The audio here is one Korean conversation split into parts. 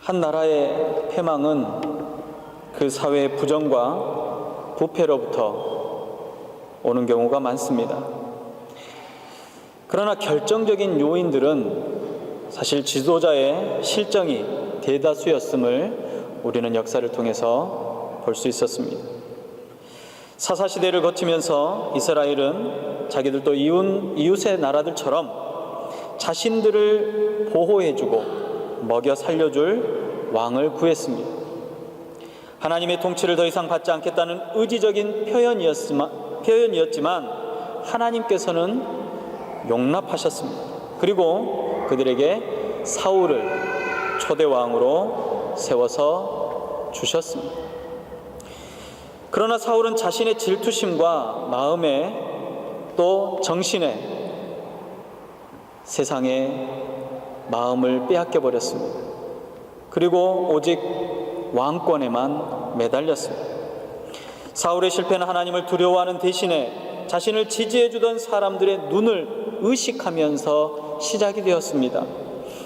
한 나라의 패망은 그 사회의 부정과 부패로부터 오는 경우가 많습니다. 그러나 결정적인 요인들은 사실 지도자의 실정이 대다수였음을 우리는 역사를 통해서 볼 수 있었습니다. 사사시대를 거치면서 이스라엘은 자기들도 이웃의 나라들처럼 자신들을 보호해주고 먹여 살려줄 왕을 구했습니다. 하나님의 통치를 더 이상 받지 않겠다는 의지적인 표현이었지만 하나님께서는 용납하셨습니다. 그리고 그들에게 사울을 초대왕으로 세워서 주셨습니다. 그러나 사울은 자신의 질투심과 마음에 또 정신에 세상의 마음을 빼앗겨 버렸습니다. 그리고 오직 왕권에만 매달렸습니다. 사울의 실패는 하나님을 두려워하는 대신에 자신을 지지해주던 사람들의 눈을 의식하면서 시작이 되었습니다.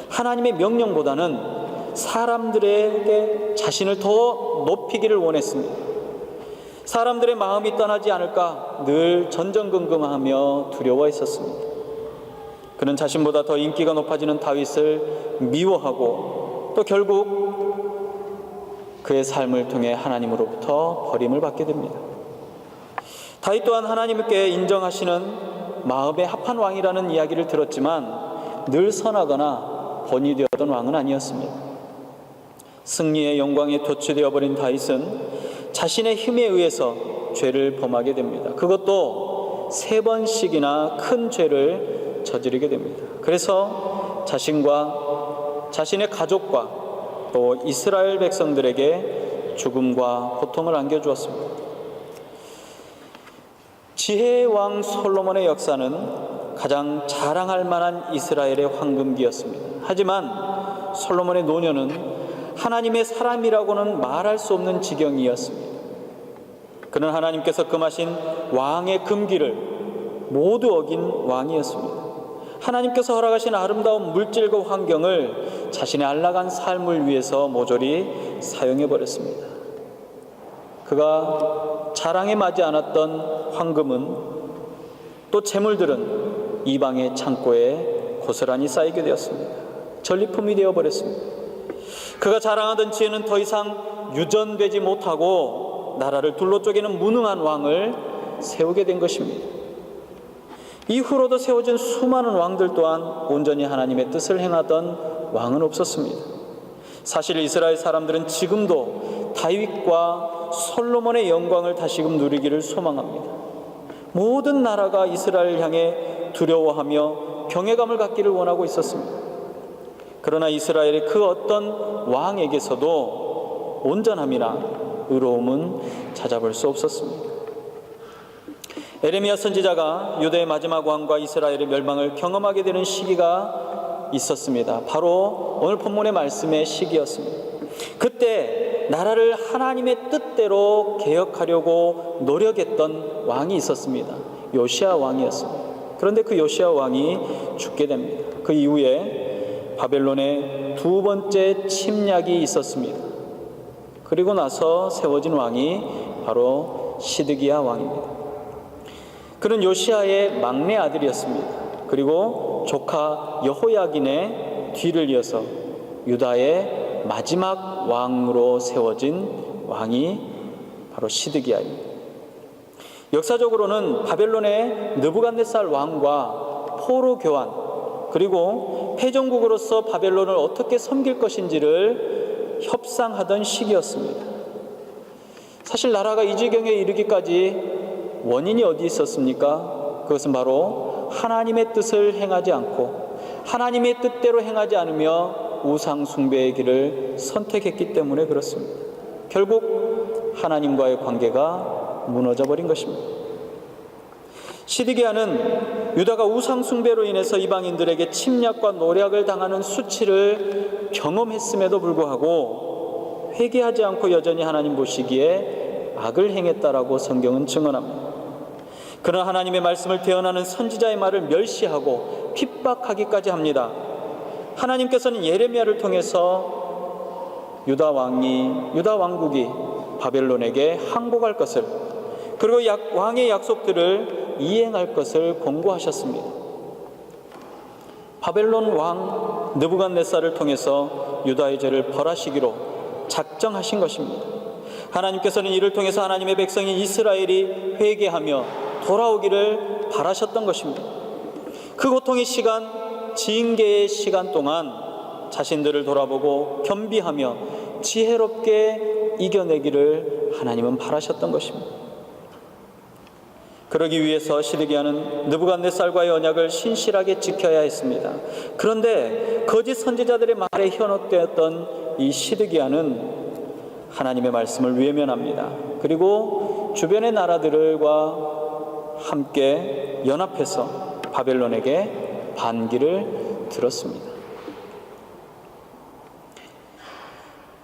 하나님의 명령보다는 사람들에게 자신을 더 높이기를 원했습니다. 사람들의 마음이 떠나지 않을까 늘 전전긍긍하며 두려워했었습니다. 그는 자신보다 더 인기가 높아지는 다윗을 미워하고 또 결국 그의 삶을 통해 하나님으로부터 버림을 받게 됩니다. 다윗 또한 하나님께 인정하시는 마음에 합한 왕이라는 이야기를 들었지만 늘 선하거나 본이 되었던 왕은 아니었습니다. 승리의 영광에 도취되어 버린 다윗은 자신의 힘에 의해서 죄를 범하게 됩니다. 그것도 3번씩이나 큰 죄를 저지르게 됩니다. 그래서 자신과 자신의 가족과 또 이스라엘 백성들에게 죽음과 고통을 안겨주었습니다. 지혜의 왕 솔로몬의 역사는 가장 자랑할 만한 이스라엘의 황금기였습니다. 하지만 솔로몬의 노년은 하나님의 사람이라고는 말할 수 없는 지경이었습니다. 그는 하나님께서 금하신 왕의 금기를 모두 어긴 왕이었습니다. 하나님께서 허락하신 아름다운 물질과 환경을 자신의 안락한 삶을 위해서 모조리 사용해버렸습니다. 그가 자랑에 맞지 않았던 황금은 또 재물들은 이방의 창고에 고스란히 쌓이게 되었습니다. 전리품이 되어버렸습니다. 그가 자랑하던 지혜는 더 이상 유전되지 못하고 나라를 둘러 쪼개는 무능한 왕을 세우게 된 것입니다. 이후로도 세워진 수많은 왕들 또한 온전히 하나님의 뜻을 행하던 왕은 없었습니다. 사실 이스라엘 사람들은 지금도 다윗과 솔로몬의 영광을 다시금 누리기를 소망합니다. 모든 나라가 이스라엘을 향해 두려워하며 경외감을 갖기를 원하고 있었습니다. 그러나 이스라엘의 그 어떤 왕에게서도 온전함이나 의로움은 찾아볼 수 없었습니다. 에레미야 선지자가 유대의 마지막 왕과 이스라엘의 멸망을 경험하게 되는 시기가 있었습니다. 바로 오늘 본문의 말씀의 시기였습니다. 그때 나라를 하나님의 뜻대로 개혁하려고 노력했던 왕이 있었습니다. 요시야 왕이었습니다. 그런데 그 요시야 왕이 죽게 됩니다. 그 이후에 바벨론의 2번째 침략이 있었습니다. 그리고 나서 세워진 왕이 바로 시드기야 왕입니다. 그는 요시야의 막내 아들이었습니다. 그리고 조카 여호야긴의 뒤를 이어서 유다의 마지막 왕으로 세워진 왕이 바로 시드기야입니다. 역사적으로는 바벨론의 느부갓네살 왕과 포로 교환 그리고 패전국으로서 바벨론을 어떻게 섬길 것인지를 협상하던 시기였습니다. 사실 나라가 이 지경에 이르기까지 원인이 어디 있었습니까? 그것은 바로 하나님의 뜻을 행하지 않고 하나님의 뜻대로 행하지 않으며 우상 숭배의 길을 선택했기 때문에 그렇습니다. 결국 하나님과의 관계가 무너져 버린 것입니다. 시드기야는 유다가 우상 숭배로 인해서 이방인들에게 침략과 노략을 당하는 수치를 경험했음에도 불구하고 회개하지 않고 여전히 하나님 보시기에 악을 행했다라고 성경은 증언합니다. 그러나 하나님의 말씀을 대언하는 선지자의 말을 멸시하고 핍박하기까지 합니다. 하나님께서는 예레미야를 통해서 유다 왕국이 바벨론에게 항복할 것을, 그리고 왕의 약속들을 이행할 것을 공고하셨습니다. 바벨론 왕 느부갓네살을 통해서 유다의 죄를 벌하시기로 작정하신 것입니다. 하나님께서는 이를 통해서 하나님의 백성인 이스라엘이 회개하며 돌아오기를 바라셨던 것입니다. 그 고통의 시간, 징계의 시간 동안 자신들을 돌아보고 겸비하며 지혜롭게 이겨내기를 하나님은 바라셨던 것입니다. 그러기 위해서 시드기야는 느부갓네살과의 언약을 신실하게 지켜야 했습니다. 그런데 거짓 선지자들의 말에 현혹되었던 이 시드기야는 하나님의 말씀을 외면합니다. 그리고 주변의 나라들과 함께 연합해서 바벨론에게 반기를 들었습니다.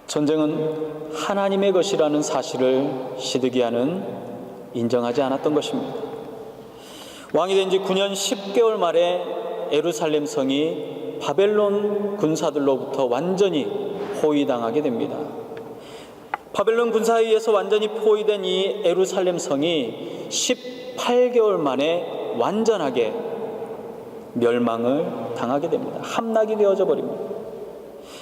전쟁은 하나님의 것이라는 사실을 시드기야는 인정하지 않았던 것입니다. 왕이 된 지 9년 10개월 만에 예루살렘 성이 바벨론 군사들로부터 완전히 포위당하게 됩니다. 바벨론 군사에 의해서 완전히 포위된 이 예루살렘 성이 18개월 만에 완전하게 멸망을 당하게 됩니다. 함락이 되어져 버립니다.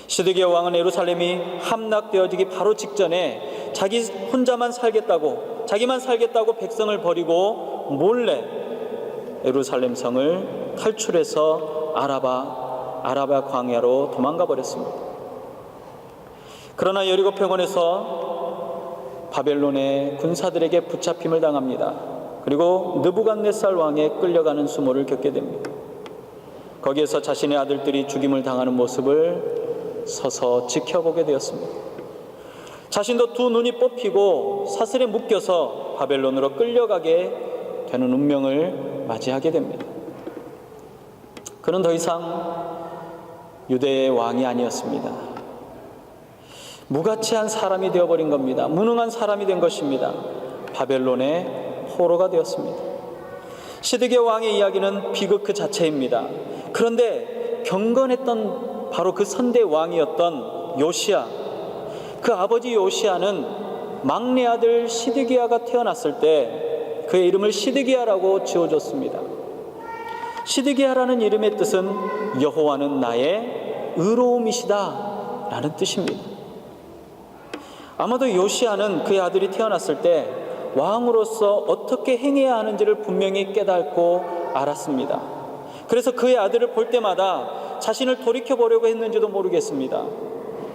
시드기야 왕은 예루살렘이 함락되어지기 바로 직전에 자기만 살겠다고 백성을 버리고 몰래 예루살렘 성을 탈출해서 아라바 광야로 도망가 버렸습니다. 그러나 여리고 평원에서 바벨론의 군사들에게 붙잡힘을 당합니다. 그리고 느부갓네살 왕에 끌려가는 수모를 겪게 됩니다. 거기에서 자신의 아들들이 죽임을 당하는 모습을 서서 지켜보게 되었습니다. 자신도 두 눈이 뽑히고 사슬에 묶여서 바벨론으로 끌려가게 되는 운명을 맞이하게 됩니다. 그는 더 이상 유대의 왕이 아니었습니다. 무가치한 사람이 되어버린 겁니다. 무능한 사람이 된 것입니다. 바벨론의 포로가 되었습니다. 시드기야 왕의 이야기는 비극 그 자체입니다. 그런데 경건했던 바로 그 선대 왕이었던 요시야, 그 아버지 요시야는 막내 아들 시드기야가 태어났을 때 그의 이름을 시드기야라고 지어줬습니다. 시드기야라는 이름의 뜻은 여호와는 나의 의로움이시다 라는 뜻입니다. 아마도 요시야는 그의 아들이 태어났을 때 왕으로서 어떻게 행해야 하는지를 분명히 깨닫고 알았습니다. 그래서 그의 아들을 볼 때마다 자신을 돌이켜보려고 했는지도 모르겠습니다.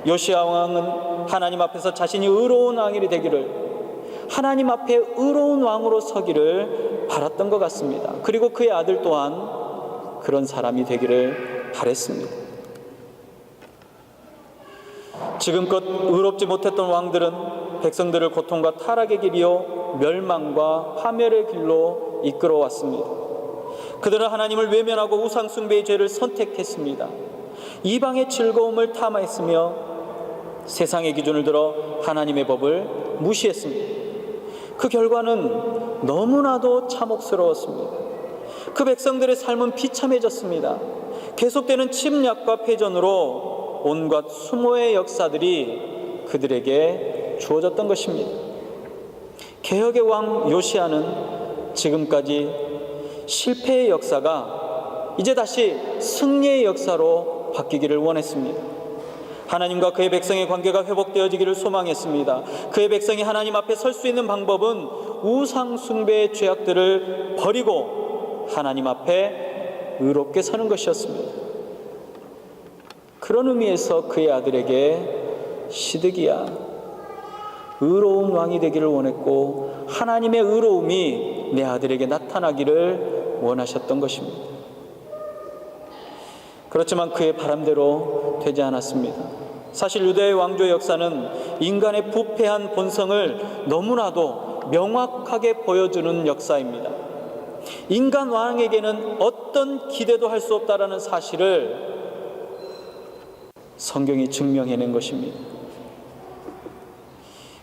요시야 왕은 하나님 앞에서 자신이 의로운 왕이 되기를, 하나님 앞에 의로운 왕으로 서기를 바랐던 것 같습니다. 그리고 그의 아들 또한 그런 사람이 되기를 바랬습니다. 지금껏 의롭지 못했던 왕들은 백성들을 고통과 타락의 길이요 멸망과 파멸의 길로 이끌어왔습니다. 그들은 하나님을 외면하고 우상 숭배의 죄를 선택했습니다. 이방의 즐거움을 탐하였으며 세상의 기준을 들어 하나님의 법을 무시했습니다. 그 결과는 너무나도 참혹스러웠습니다. 그 백성들의 삶은 비참해졌습니다. 계속되는 침략과 패전으로 온갖 수모의 역사들이 그들에게 주어졌던 것입니다. 개혁의 왕 요시야는 지금까지 실패의 역사가 이제 다시 승리의 역사로 바뀌기를 원했습니다. 하나님과 그의 백성의 관계가 회복되어지기를 소망했습니다. 그의 백성이 하나님 앞에 설 수 있는 방법은 우상 숭배의 죄악들을 버리고 하나님 앞에 의롭게 서는 것이었습니다. 그런 의미에서 그의 아들에게 시드기야, 의로운 왕이 되기를 원했고 하나님의 의로움이 내 아들에게 나타나기를 원하셨던 것입니다. 그렇지만 그의 바람대로 되지 않았습니다. 사실 유대의 왕조의 역사는 인간의 부패한 본성을 너무나도 명확하게 보여주는 역사입니다. 인간 왕에게는 어떤 기대도 할 수 없다라는 사실을 성경이 증명해낸 것입니다.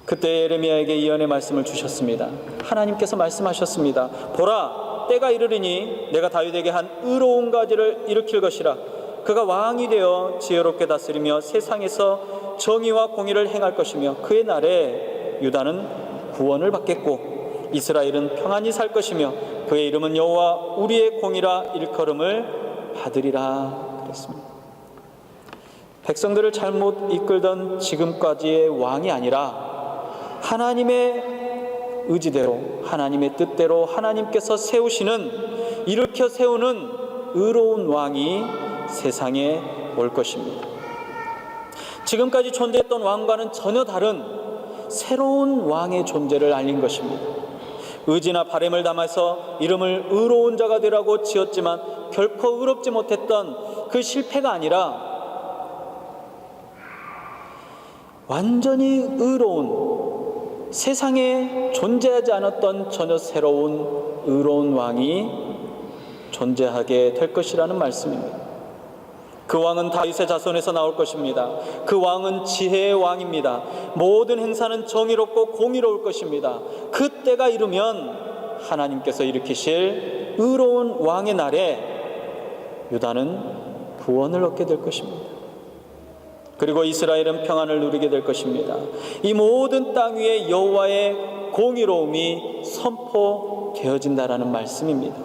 그때 예레미야에게 예언의 말씀을 주셨습니다. 하나님께서 말씀하셨습니다. 보라, 때가 이르리니 내가 다윗에게 한 의로운 가지를 일으킬 것이라. 그가 왕이 되어 지혜롭게 다스리며 세상에서 정의와 공의를 행할 것이며 그의 날에 유다는 구원을 받겠고 이스라엘은 평안히 살 것이며 그의 이름은 여호와 우리의 공이라 일컬음을 받으리라 그랬습니다. 백성들을 잘못 이끌던 지금까지의 왕이 아니라 하나님의 의지대로 하나님의 뜻대로 하나님께서 일으켜 세우는 의로운 왕이 세상에 올 것입니다. 지금까지 존재했던 왕과는 전혀 다른 새로운 왕의 존재를 알린 것입니다. 의지나 바램을 담아서 이름을 의로운 자가 되라고 지었지만 결코 의롭지 못했던 그 실패가 아니라 완전히 의로운, 세상에 존재하지 않았던 전혀 새로운 의로운 왕이 존재하게 될 것이라는 말씀입니다. 그 왕은 다윗의 자손에서 나올 것입니다. 그 왕은 지혜의 왕입니다. 모든 행사는 정의롭고 공의로울 것입니다. 그때가 이르면 하나님께서 일으키실 의로운 왕의 날에 유다는 구원을 얻게 될 것입니다. 그리고 이스라엘은 평안을 누리게 될 것입니다. 이 모든 땅 위에 여호와의 공의로움이 선포되어진다라는 말씀입니다.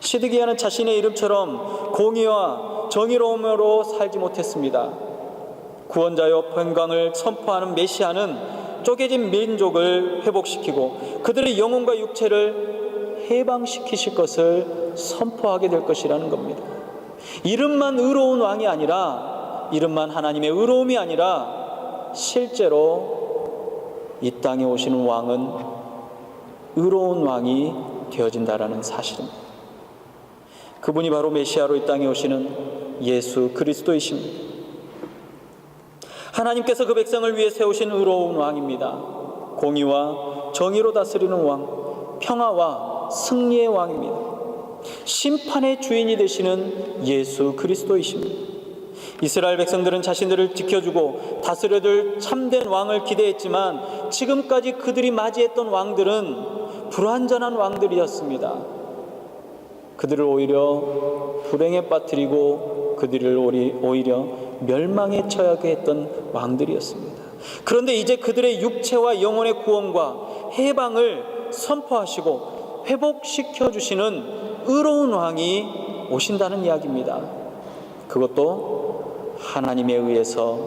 시드기야는 자신의 이름처럼 공의와 정의로움으로 살지 못했습니다. 구원자여 평강을 선포하는 메시아는 쪼개진 민족을 회복시키고 그들의 영혼과 육체를 해방시키실 것을 선포하게 될 것이라는 겁니다. 이름만 의로운 왕이 아니라, 이름만 하나님의 의로움이 아니라 실제로 이 땅에 오시는 왕은 의로운 왕이 되어진다라는 사실입니다. 그분이 바로 메시아로 이 땅에 오시는 예수 그리스도이십니다. 하나님께서 그 백성을 위해 세우신 의로운 왕입니다. 공의와 정의로 다스리는 왕, 평화와 승리의 왕입니다. 심판의 주인이 되시는 예수 그리스도이십니다. 이스라엘 백성들은 자신들을 지켜주고 다스려줄 참된 왕을 기대했지만 지금까지 그들이 맞이했던 왕들은 불완전한 왕들이었습니다. 그들을 오히려 불행에 빠뜨리고 그들을 오히려 멸망에 처하게 했던 왕들이었습니다. 그런데 이제 그들의 육체와 영혼의 구원과 해방을 선포하시고 회복시켜 주시는 의로운 왕이 오신다는 이야기입니다. 그것도 하나님에 의해서,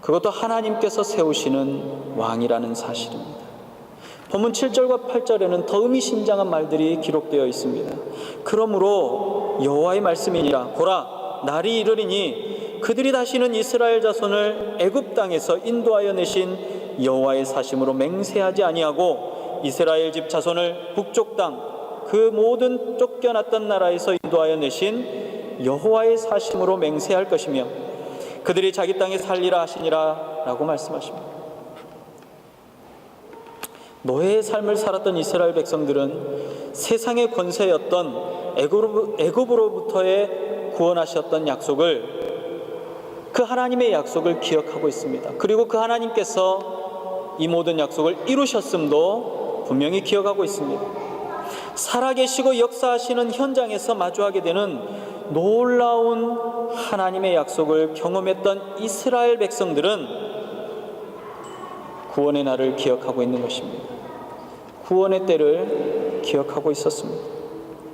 그것도 하나님께서 세우시는 왕이라는 사실입니다. 본문 7절과 8절에는 더 의미심장한 말들이 기록되어 있습니다. 그러므로 여호와의 말씀이니라, 보라 날이 이르리니 그들이 다시는 이스라엘 자손을 애굽 땅에서 인도하여 내신 여호와의 사심으로 맹세하지 아니하고 이스라엘 집 자손을 북쪽 땅 그 모든 쫓겨났던 나라에서 인도하여 내신 여호와의 사심으로 맹세할 것이며 그들이 자기 땅에 살리라 하시니라 라고 말씀하십니다. 노예의 삶을 살았던 이스라엘 백성들은 세상의 권세였던 애굽으로부터의 구원하셨던 약속을, 그 하나님의 약속을 기억하고 있습니다. 그리고 그 하나님께서 이 모든 약속을 이루셨음도 분명히 기억하고 있습니다. 살아계시고 역사하시는 현장에서 마주하게 되는 놀라운 하나님의 약속을 경험했던 이스라엘 백성들은 구원의 날을 기억하고 있는 것입니다. 구원의 때를 기억하고 있었습니다.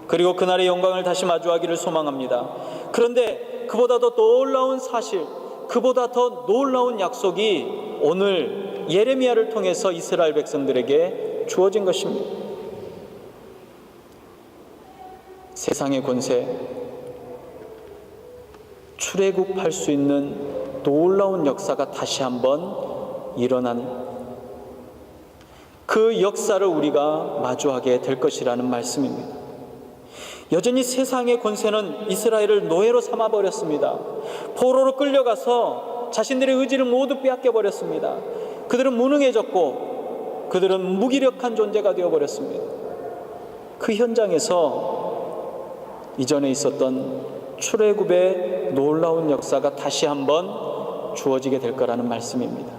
그리고 그날의 영광을 다시 마주하기를 소망합니다. 그런데 그보다 더 놀라운 사실, 그보다 더 놀라운 약속이 오늘 예레미야를 통해서 이스라엘 백성들에게 주어진 것입니다. 세상의 권세, 출애굽할 수 있는 놀라운 역사가 다시 한번 일어나는 그 역사를 우리가 마주하게 될 것이라는 말씀입니다. 여전히 세상의 권세는 이스라엘을 노예로 삼아버렸습니다. 포로로 끌려가서 자신들의 의지를 모두 빼앗겨버렸습니다. 그들은 무능해졌고 그들은 무기력한 존재가 되어버렸습니다. 그 현장에서 이전에 있었던 출애굽의 놀라운 역사가 다시 한번 주어지게 될 거라는 말씀입니다.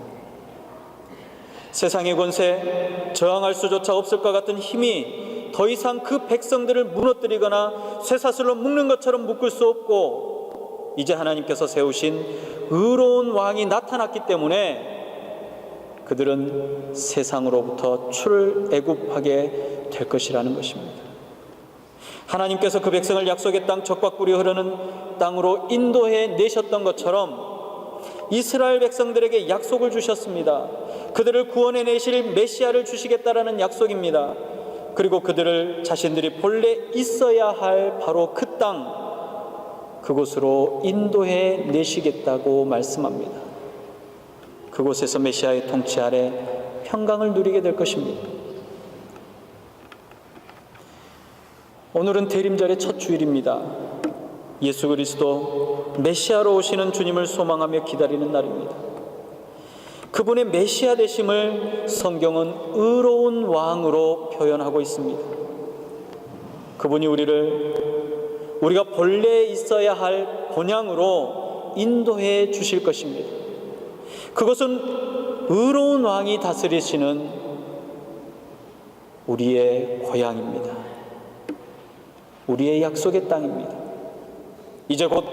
세상의 권세, 저항할 수조차 없을 것 같은 힘이 더 이상 그 백성들을 무너뜨리거나 쇠사슬로 묶는 것처럼 묶을 수 없고 이제 하나님께서 세우신 의로운 왕이 나타났기 때문에 그들은 세상으로부터 출애굽하게 될 것이라는 것입니다. 하나님께서 그 백성을 약속의 땅 적과 꿀이 흐르는 땅으로 인도해 내셨던 것처럼 이스라엘 백성들에게 약속을 주셨습니다. 그들을 구원해 내실 메시아를 주시겠다라는 약속입니다. 그리고 그들을 자신들이 본래 있어야 할 바로 그 땅, 그곳으로 인도해 내시겠다고 말씀합니다. 그곳에서 메시아의 통치 아래 평강을 누리게 될 것입니다. 오늘은 대림절의 첫 주일입니다. 예수 그리스도 메시아로 오시는 주님을 소망하며 기다리는 날입니다. 그분의 메시아 되심을 성경은 의로운 왕으로 표현하고 있습니다. 그분이 우리가 본래 있어야 할 본향으로 인도해 주실 것입니다. 그것은 의로운 왕이 다스리시는 우리의 고향입니다. 우리의 약속의 땅입니다. 이제 곧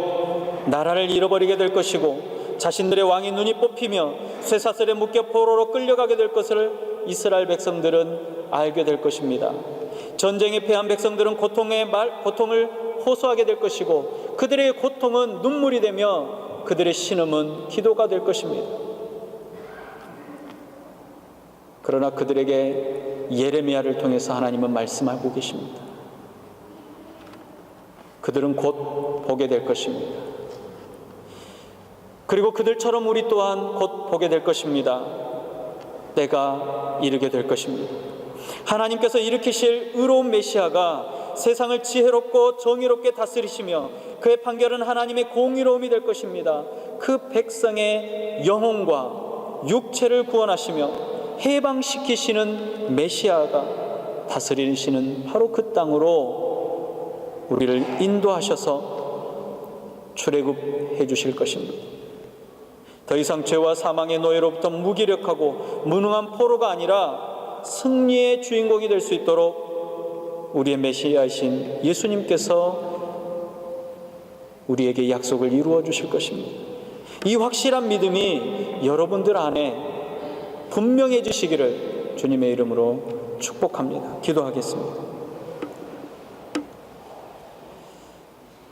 나라를 잃어버리게 될 것이고 자신들의 왕이 눈이 뽑히며 쇠사슬에 묶여 포로로 끌려가게 될 것을 이스라엘 백성들은 알게 될 것입니다. 전쟁에 패한 백성들은 고통을 호소하게 될 것이고 그들의 고통은 눈물이 되며 그들의 신음은 기도가 될 것입니다. 그러나 그들에게 예레미야를 통해서 하나님은 말씀하고 계십니다. 그들은 곧 보게 될 것입니다. 그리고 그들처럼 우리 또한 곧 보게 될 것입니다. 때가 이르게 될 것입니다. 하나님께서 일으키실 의로운 메시아가 세상을 지혜롭고 정의롭게 다스리시며 그의 판결은 하나님의 공의로움이 될 것입니다. 그 백성의 영혼과 육체를 구원하시며 해방시키시는 메시아가 다스리시는 바로 그 땅으로 우리를 인도하셔서 출애굽해 주실 것입니다. 더 이상 죄와 사망의 노예로부터 무기력하고 무능한 포로가 아니라 승리의 주인공이 될 수 있도록 우리의 메시아이신 예수님께서 우리에게 약속을 이루어 주실 것입니다. 이 확실한 믿음이 여러분들 안에 분명해지시기를 주님의 이름으로 축복합니다. 기도하겠습니다.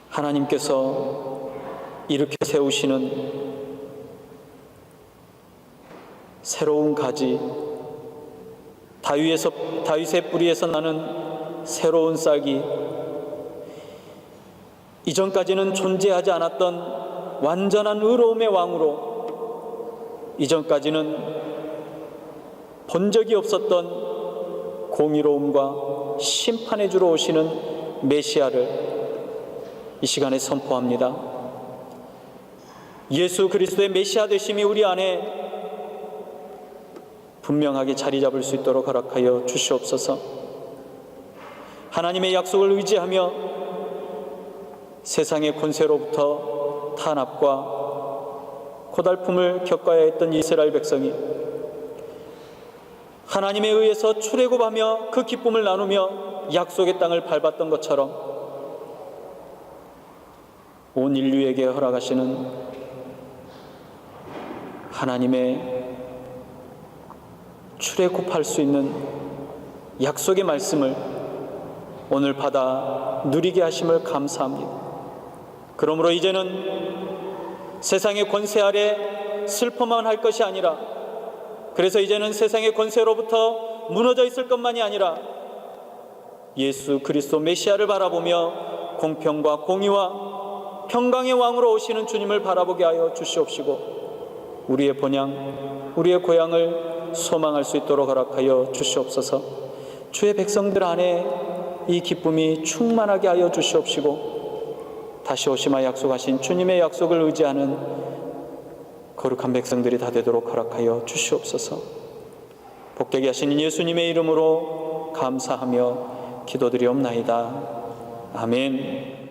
하나님께서 이렇게 세우시는 새로운 가지, 다윗의 뿌리에서 나는 새로운 싹이, 이전까지는 존재하지 않았던 완전한 의로움의 왕으로, 이전까지는 본 적이 없었던 공의로움과 심판의 주로 오시는 메시아를 이 시간에 선포합니다. 예수 그리스도의 메시아 되심이 우리 안에 분명하게 자리 잡을 수 있도록 허락하여 주시옵소서. 하나님의 약속을 의지하며 세상의 권세로부터 탄압과 고달픔을 겪어야 했던 이스라엘 백성이 하나님에 의해서 출애굽하며 그 기쁨을 나누며 약속의 땅을 밟았던 것처럼 온 인류에게 허락하시는 하나님의 출애굽할 수 있는 약속의 말씀을 오늘 받아 누리게 하심을 감사합니다. 그러므로 이제는 세상의 권세 아래 슬퍼만 할 것이 아니라, 그래서 이제는 세상의 권세로부터 무너져 있을 것만이 아니라 예수 그리스도 메시아를 바라보며 공평과 공의와 평강의 왕으로 오시는 주님을 바라보게 하여 주시옵시고 우리의 본향, 우리의 고향을 소망할 수 있도록 허락하여 주시옵소서. 주의 백성들 안에 이 기쁨이 충만하게 하여 주시옵시고 다시 오시마 약속하신 주님의 약속을 의지하는 거룩한 백성들이 다 되도록 허락하여 주시옵소서. 복되게 하시는 예수님의 이름으로 감사하며 기도드리옵나이다. 아멘.